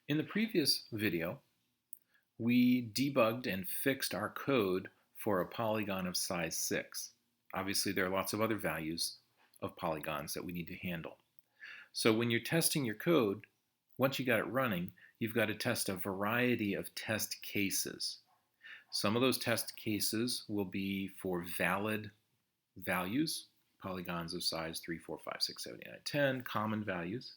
In the previous video, we debugged and fixed our code for a polygon of size 6. Obviously, there are lots of other values of polygons that we need to handle. So when you're testing your code, once you got it running, you've got to test a variety of test cases. Some of those test cases will be for valid values, polygons of size 3, 4, 5, 6, 7, 8, 9, 10, common values.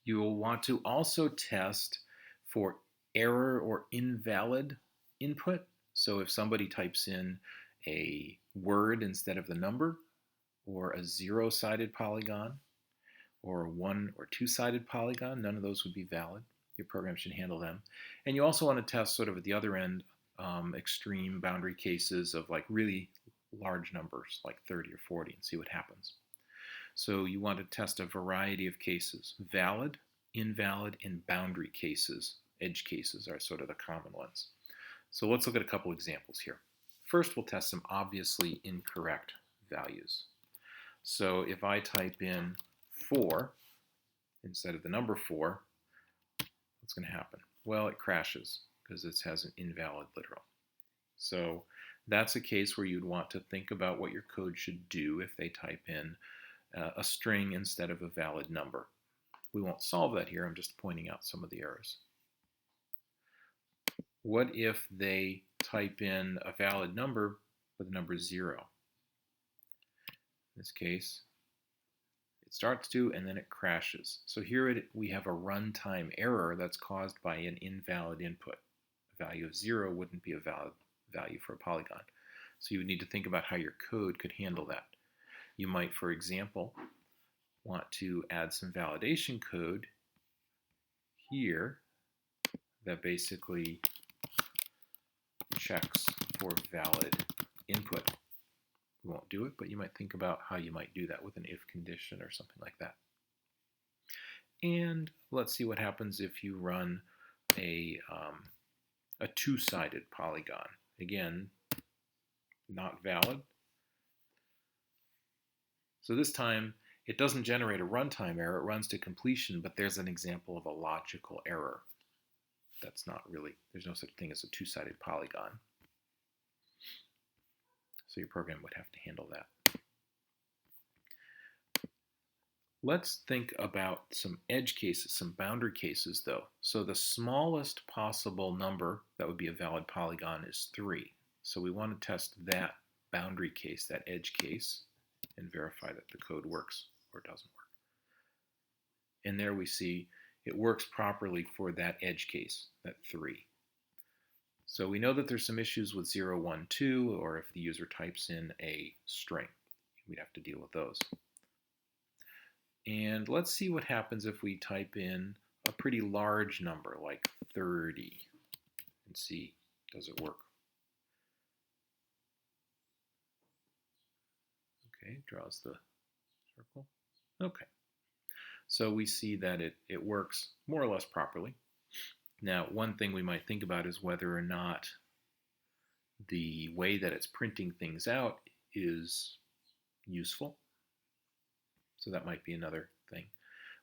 You'll want to also test for error or invalid input. So if somebody types in a word instead of the number, or a zero-sided polygon, or a one or two-sided polygon, none of those would be valid. Your program should handle them. And you also want to test sort of at the other end, extreme boundary cases of like really large numbers, like 30 or 40, and see what happens. So you want to test a variety of cases. Valid, invalid, and boundary cases. Edge cases are sort of the common ones. So let's look at a couple examples here. First, we'll test some obviously incorrect values. So if I type in 4 instead of the number 4, what's going to happen? Well, it crashes because it has an invalid literal. So that's a case where you'd want to think about what your code should do if they type in a string instead of a valid number. We won't solve that here. I'm just pointing out some of the errors. What if they type in a valid number with the number 0? In this case, it starts to and then it crashes. So here we have a runtime error that's caused by an invalid input. A value of 0 wouldn't be a valid value for a polygon. So you would need to think about how your code could handle that. You might, for example, want to add some validation code here that basically checks for valid input. We won't do it, but you might think about how you might do that with an if condition or something like that. And let's see what happens if you run a two-sided polygon. Again, not valid. So this time, it doesn't generate a runtime error, it runs to completion, but there's an example of a logical error. That's not really, there's no such thing as a two-sided polygon. So your program would have to handle that. Let's think about some edge cases, some boundary cases though. So the smallest possible number that would be a valid polygon is 3. So we want to test that boundary case, that edge case, and verify that the code works or doesn't work. And there we see it works properly for that edge case, that 3. So we know that there's some issues with 0, 1, 2, or if the user types in a string. We'd have to deal with those. And let's see what happens if we type in a pretty large number like 30 and see, does it work? Okay, draws the circle. Okay. So we see that it works more or less properly. Now, one thing we might think about is whether or not the way that it's printing things out is useful. So that might be another thing.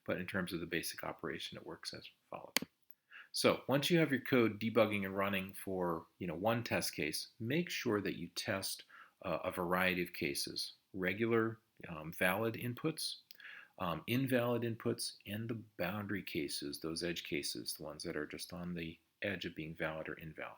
But in terms of the basic operation, it works as follows. So once you have your code debugging and running for one test case, make sure that you test a variety of cases. Regular valid inputs, invalid inputs, and the boundary cases, those edge cases, the ones that are just on the edge of being valid or invalid.